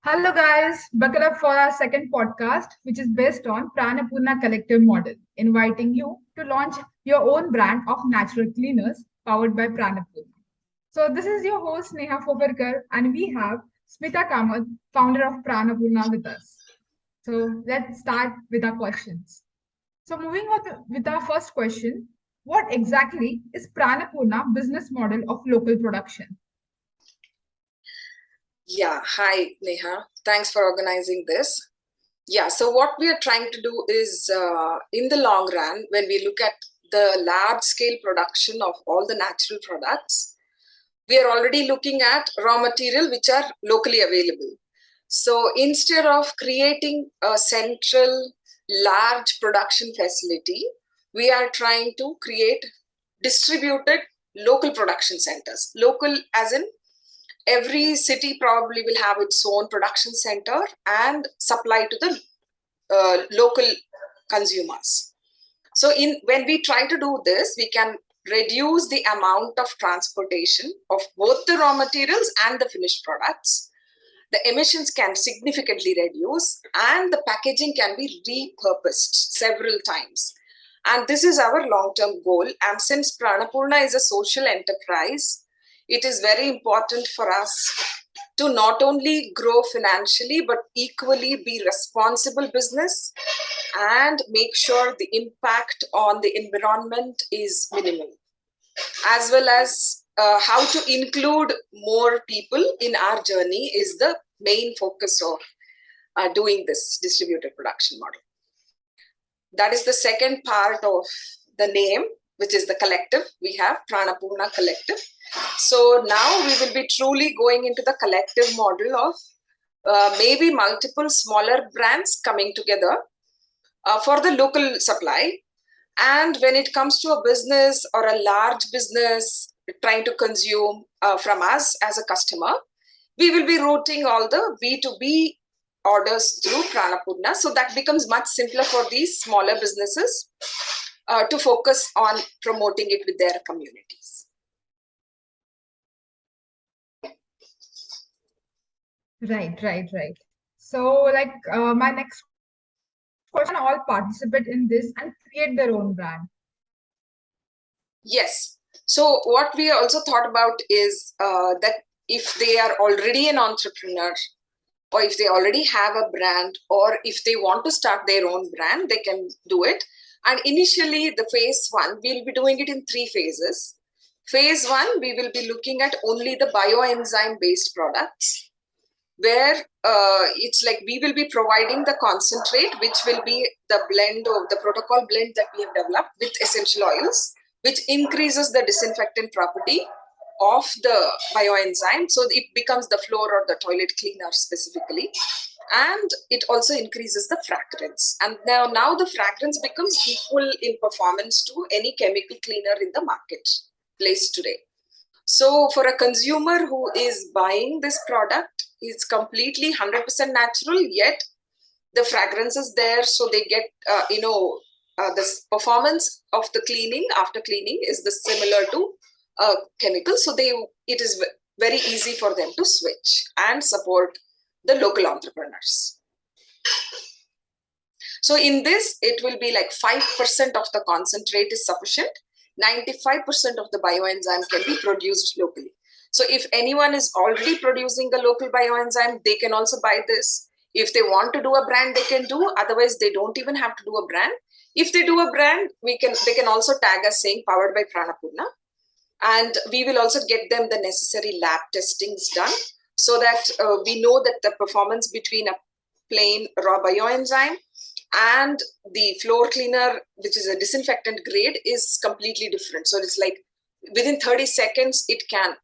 Hello, guys. Buckle up for our second podcast, which is based on PraanaPoorna collective model, inviting you to launch your own brand of natural cleaners powered by PraanaPoorna. So, this is your host, Neha Fogarkar, and we have Smita Kamath, founder of PraanaPoorna, with us. So, let's start with our questions. So, moving on with our first question, what exactly is PraanaPoorna business model of local production? Yeah, hi Neha. Thanks for organizing this. Yeah, so what we are trying to do is in the long run, when we look at the large scale production of all the natural products, we are already looking at raw material which are locally available. So instead of creating a central large production facility, we are trying to create distributed local production centers. Local as in every city probably will have its own production center and supply to the local consumers. So in when we try to do this, we can reduce the amount of transportation of both the raw materials and the finished products. The emissions can significantly reduce and the packaging can be repurposed several times. And this is our long-term goal. And since PraanaPoorna is a social enterprise, it is very important for us to not only grow financially, but equally be responsible business and make sure the impact on the environment is minimal, as well as how to include more people in our journey is the main focus of doing this distributed production model. That is the second part of the name, which is the collective. We have PraanaPoorna Collective. So now we will be truly going into the collective model of maybe multiple smaller brands coming together for the local supply. And when it comes to a business or a large business trying to consume from us as a customer, we will be routing all the B2B orders through PraanaPoorna. So that becomes much simpler for these smaller businesses to focus on promoting it with their communities. Right. So, my next question, all participate in this and create their own brand. Yes. So what we also thought about is that if they are already an entrepreneur, or if they already have a brand, or if they want to start their own brand, they can do it. And initially, the phase one, we'll be doing it in 3 phases. Phase one, we will be looking at only the bioenzyme based products, where it's like we will be providing the concentrate, which will be the blend of the protocol blend that we have developed with essential oils, which increases the disinfectant property of the bioenzyme. So it becomes the floor or the toilet cleaner specifically. And it also increases the fragrance. And now the fragrance becomes equal in performance to any chemical cleaner in the marketplace today. So for a consumer who is buying this product, it's completely 100% natural, yet the fragrance is there. So they get, this performance of the cleaning after cleaning is the similar to chemical. So it is very easy for them to switch and support the local entrepreneurs. So in this, it will be like 5% of the concentrate is sufficient. 95% of the bioenzyme can be produced locally. So if anyone is already producing a local bioenzyme, they can also buy this. If they want to do a brand, they can do. Otherwise, they don't even have to do a brand. If they do a brand, they can also tag us saying powered by PraanaPoorna. And we will also get them the necessary lab testings done so that we know that the performance between a plain raw bioenzyme and the floor cleaner, which is a disinfectant grade, is completely different. So it's like within 30 seconds, it can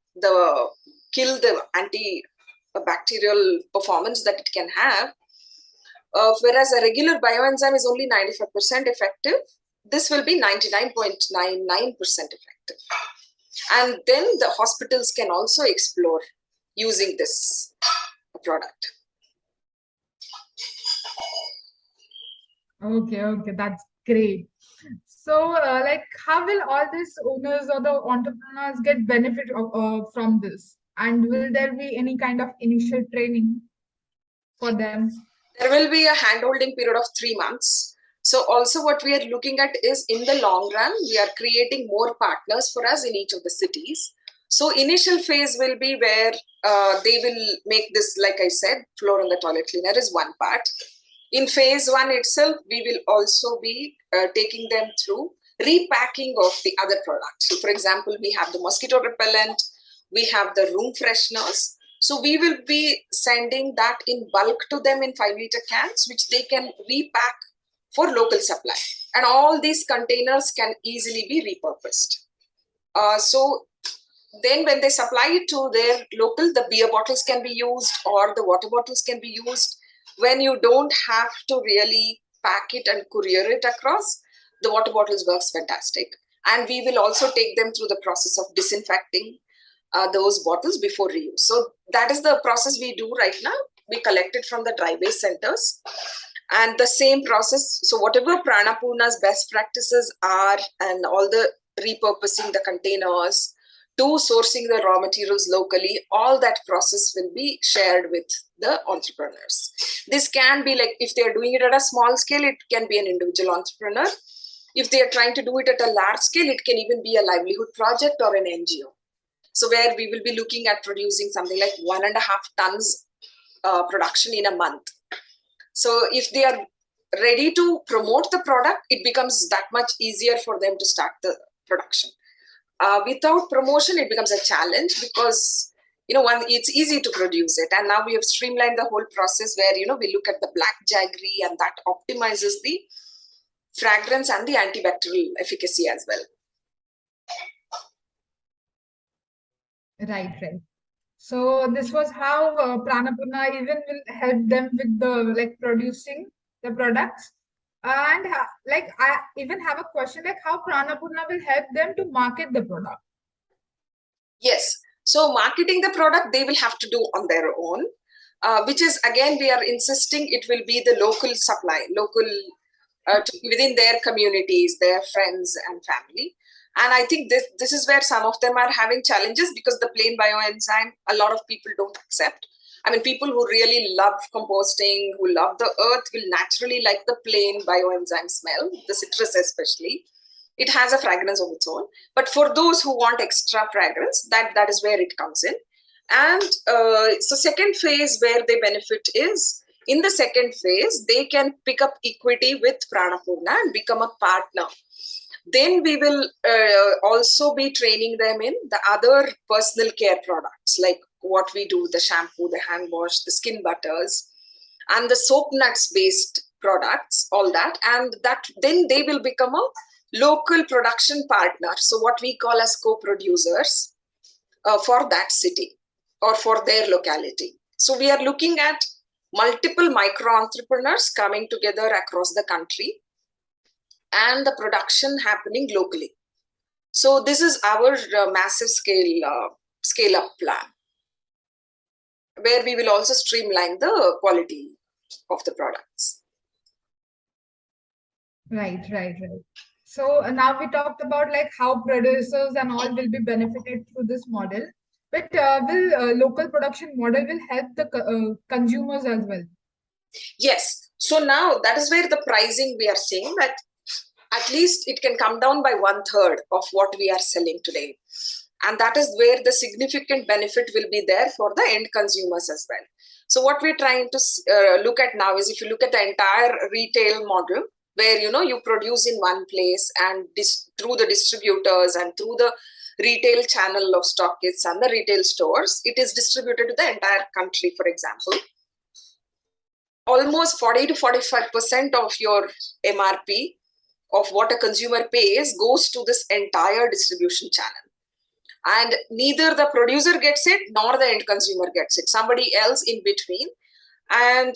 kill the antibacterial performance that it can have. Whereas a regular bioenzyme is only 95% effective, this will be 99.99% effective. And then the hospitals can also explore using this product. Okay, that's great. So, how will all these owners or the entrepreneurs get benefit from this? And will there be any kind of initial training? for them? There will be a hand-holding period of 3 months. So also what we are looking at is, in the long run, we are creating more partners for us in each of the cities. So initial phase will be where they will make this, like I said, floor on the toilet cleaner is one part. In phase one itself, we will also be taking them through repacking of the other products. So for example, we have the mosquito repellent, we have the room fresheners. So we will be sending that in bulk to them in 5-liter cans, which they can repack for local supply. And all these containers can easily be repurposed. So then when they supply it to their local, the beer bottles can be used or the water bottles can be used. When you don't have to really pack it and courier it across, the water bottles works fantastic. And we will also take them through the process of disinfecting those bottles before reuse. So that is the process we do right now. We collect it from the dry waste centers, and the same process. So whatever PraanaPoorna's best practices are, and all the repurposing the containers to sourcing the raw materials locally, all that process will be shared with the entrepreneurs. This can be like, if they're doing it at a small scale, it can be an individual entrepreneur. If they're trying to do it at a large scale, it can even be a livelihood project or an NGO. So where we will be looking at producing something like 1.5 tons production in a month. So if they are ready to promote the product, it becomes that much easier for them to start the production. Without promotion, it becomes a challenge because it's easy to produce it, and now we have streamlined the whole process where we look at the black jaggery, and that optimizes the fragrance and the antibacterial efficacy as well. Right. So this was how PraanaPoorna even will help them with the producing the products. And I even have a question, like how PraanaPoorna will help them to market the product. Yes. So marketing the product, they will have to do on their own, which is, again, we are insisting it will be the local supply, within their communities, their friends and family. And I think this is where some of them are having challenges, because the plain bioenzyme, a lot of people don't accept. I mean, people who really love composting, who love the earth, will naturally like the plain bioenzyme smell, the citrus especially. It has a fragrance of its own. But for those who want extra fragrance, that is where it comes in. And so second phase where they benefit is, in the second phase, they can pick up equity with PraanaPoorna and become a partner. Then we will also be training them in the other personal care products, like what we do, the shampoo, the hand wash, the skin butters, and the soap nuts based products, all that. And that then they will become a local production partner. So what we call as co-producers for that city or for their locality. So we are looking at multiple micro entrepreneurs coming together across the country and the production happening locally. So this is our massive scale up plan, where we will also streamline the quality of the products. Right. So now we talked about like how producers and all will be benefited through this model, but will local production model will help the consumers as well? Yes. So now that is where the pricing, we are saying that at least it can come down by 1/3 of what we are selling today. And that is where the significant benefit will be there for the end consumers as well. So what we're trying to look at now is, if you look at the entire retail model, where you produce in one place, and through the distributors and through the retail channel of stockists and the retail stores, it is distributed to the entire country. For example, almost 40 to 45% of your MRP of what a consumer pays goes to this entire distribution channel. And neither the producer gets it nor the end consumer gets it, somebody else in between. And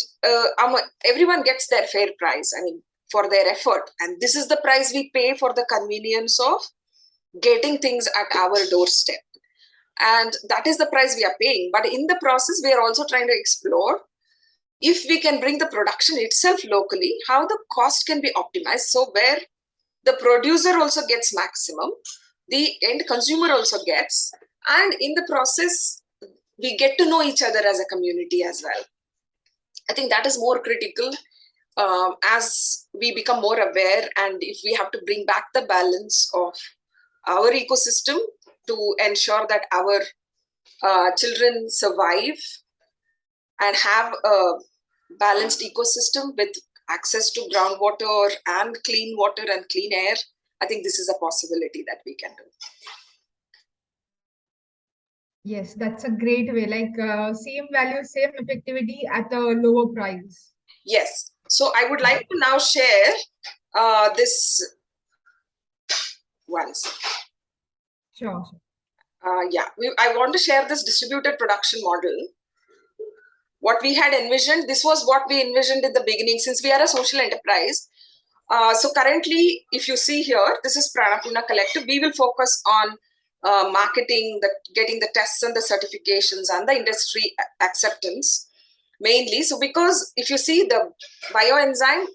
everyone gets their fair price, I mean, for their effort. And this is the price we pay for the convenience of getting things at our doorstep. And that is the price we are paying. But in the process, we are also trying to explore, if we can bring the production itself locally, how the cost can be optimized. So where the producer also gets maximum, the end consumer also gets, and in the process, we get to know each other as a community as well. I think that is more critical as we become more aware, and if we have to bring back the balance of our ecosystem to ensure that our children survive and have a balanced ecosystem with access to groundwater and clean water and clean air, I think this is a possibility that we can do. Yes, that's a great way. Like same value, same effectivity at a lower price. Yes. So I would like to now share this once. Sure. I want to share this distributed production model. What we had envisioned, this was what we envisioned in the beginning, since we are a social enterprise. So currently, if you see here, this is PraanaPoorna Collective. We will focus on marketing, getting the tests and the certifications and the industry acceptance mainly. So because if you see, the bioenzyme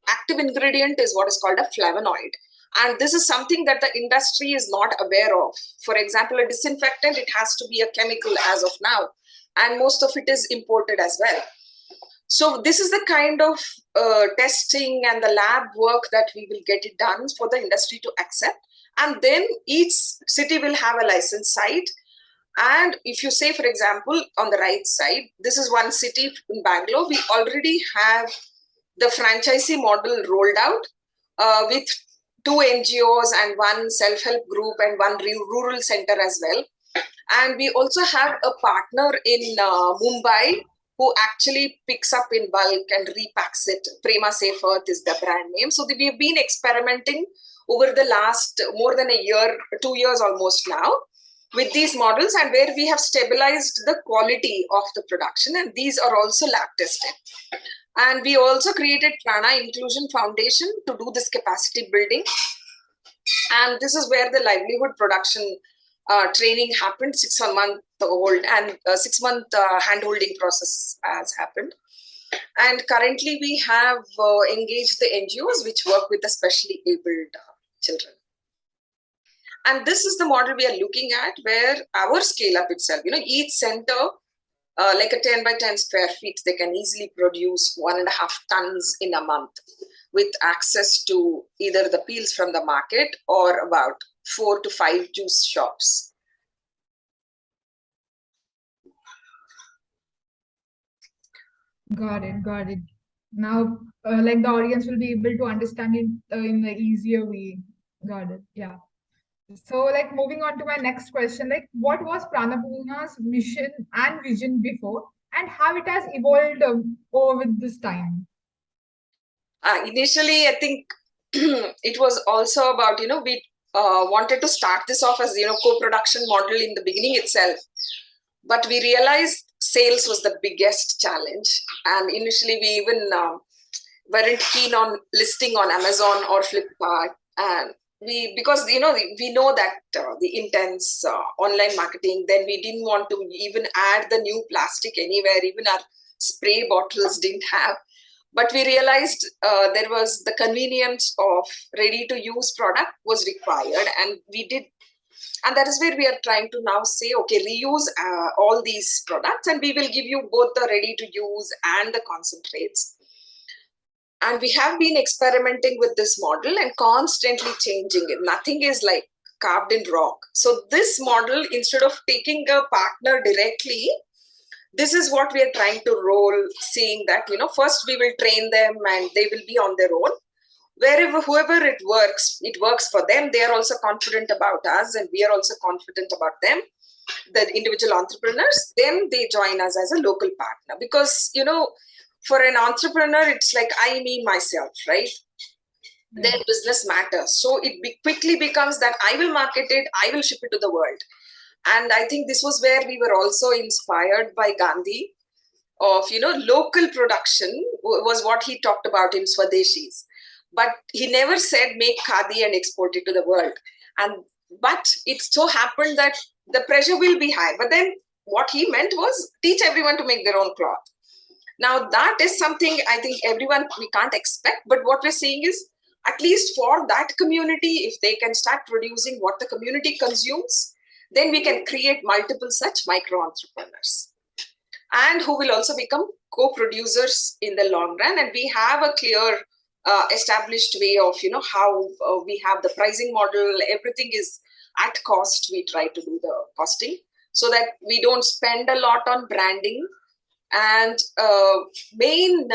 active ingredient is what is called a flavonoid. And this is something that the industry is not aware of. For example, a disinfectant, it has to be a chemical as of now. And most of it is imported as well. So this is the kind of testing and the lab work that we will get it done for the industry to accept. And then each city will have a license site. And if you say, for example, on the right side, this is one city in Bangalore, we already have the franchisee model rolled out with 2 NGOs and 1 self-help group and 1 rural center as well. And we also have a partner in Mumbai who actually picks up in bulk and repacks it. Prema Safe Earth is the brand name. So we have been experimenting over the last more than a year, 2 years almost now, with these models, and where we have stabilized the quality of the production, and these are also lab tested. And we also created Prana Inclusion Foundation to do this capacity building. And this is where the livelihood production training happened, 6 month old, and 6 month hand-holding process has happened. And currently we have engaged the NGOs which work with the specially abled children. And this is the model we are looking at, where our scale up itself, each center, like a 10 by 10 square feet, they can easily produce 1.5 tons in a month with access to either the peels from the market or about 4 to 5 juice shops. Got it. Now, like the audience will be able to understand it in the easier way. Got it. Yeah. So, like moving on to my next question, like what was PraanaPoorna's mission and vision before, and how it has evolved over with this time? Initially, I think it was also about, we wanted to start this off as, co-production model in the beginning itself. But we realized sales was the biggest challenge. And initially, we even weren't keen on listing on Amazon or Flipkart. And because we know that the intense online marketing, then we didn't want to even add the new plastic anywhere. Even our spray bottles didn't have. But we realized there was the convenience of ready-to-use product was required, and we did. And that is where we are trying to now say, okay, reuse all these products, and we will give you both the ready-to-use and the concentrates. And we have been experimenting with this model and constantly changing it. Nothing is like carved in rock. So this model, instead of taking a partner directly, this is what we are trying to roll, seeing that, first we will train them and they will be on their own. Whoever it works for them. They are also confident about us and we are also confident about them, the individual entrepreneurs. Then they join us as a local partner, because, for an entrepreneur, it's like I, me, myself, right? Their business matters. So it quickly becomes that I will market it, I will ship it to the world. And I think this was where we were also inspired by Gandhi of, local production was what he talked about in Swadeshis. But he never said make khadi and export it to the world. But it so happened that the pressure will be high. But then what he meant was teach everyone to make their own cloth. Now that is something I think everyone, we can't expect. But what we're seeing is, at least for that community, if they can start producing what the community consumes, then we can create multiple such micro entrepreneurs, and who will also become co-producers in the long run, and we have a clear established way of how we have the pricing model. Everything is at cost. We try to do the costing so that we don't spend a lot on branding. And main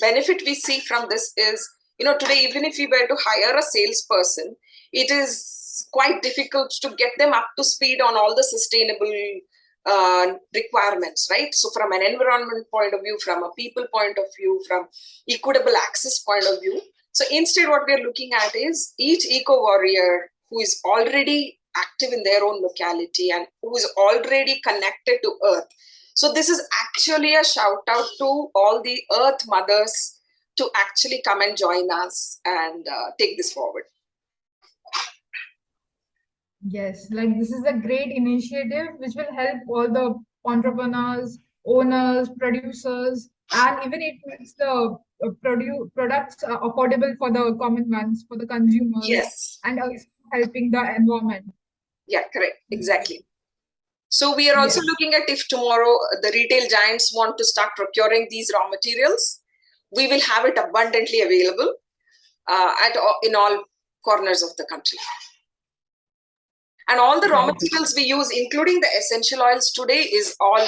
benefit we see from this is, today, even if we were to hire a salesperson, it is quite difficult to get them up to speed on all the sustainable requirements, right? So from an environment point of view, from a people point of view, from equitable access point of view. So instead, what we're looking at is each eco warrior who is already active in their own locality and who is already connected to earth. So this is actually a shout out to all the earth mothers to actually come and join us and take this forward. Yes, like this is a great initiative which will help all the entrepreneurs, owners, producers, and even it makes the products affordable for the common ones, for the consumers, Yes. and also helping the environment. Yeah, correct. Exactly. So we are also Yes. looking at if tomorrow the retail giants want to start procuring these raw materials, we will have it abundantly available in all corners of the country. And all the raw materials we use, including the essential oils today, is all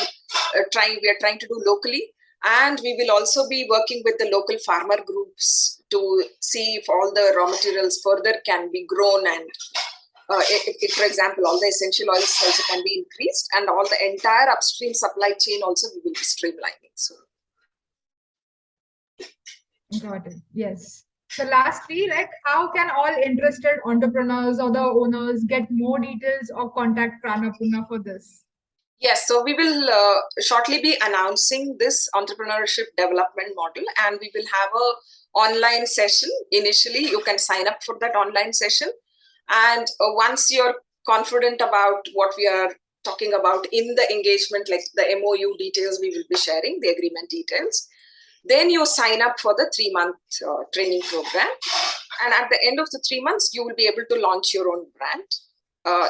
we are trying to do locally. And we will also be working with the local farmer groups to see if all the raw materials further can be grown. And if, for example, all the essential oils also can be increased, and all the entire upstream supply chain also we will be streamlining. So, Got it. Yes. So lastly, like how can all interested entrepreneurs or the owners get more details or contact PraanaPoorna for this? yes, so we will shortly be announcing this entrepreneurship development model, and we will have a online session. Initially, you can sign up for that online session, and once you're confident about what we are talking about in the engagement, like the MOU details we will be sharing, the agreement details, then you sign up for the 3-month training program. And at the end of the 3 months, you will be able to launch your own brand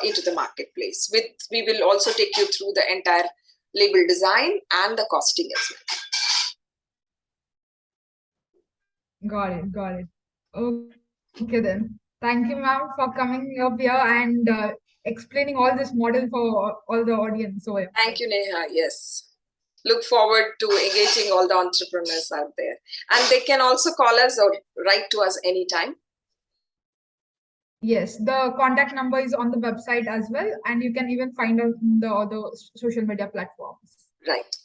into the marketplace. We will also take you through the entire label design and the costing as well. Got it. Okay then. Thank you, ma'am, for coming up here and explaining all this model for all the audience. So thank you, Neha. Yes. Look forward to engaging all the entrepreneurs out there. And they can also call us or write to us anytime. Yes, the contact number is on the website as well, and you can even find out the other social media platforms. Right.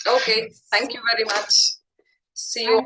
Okay. Thank you very much. See you.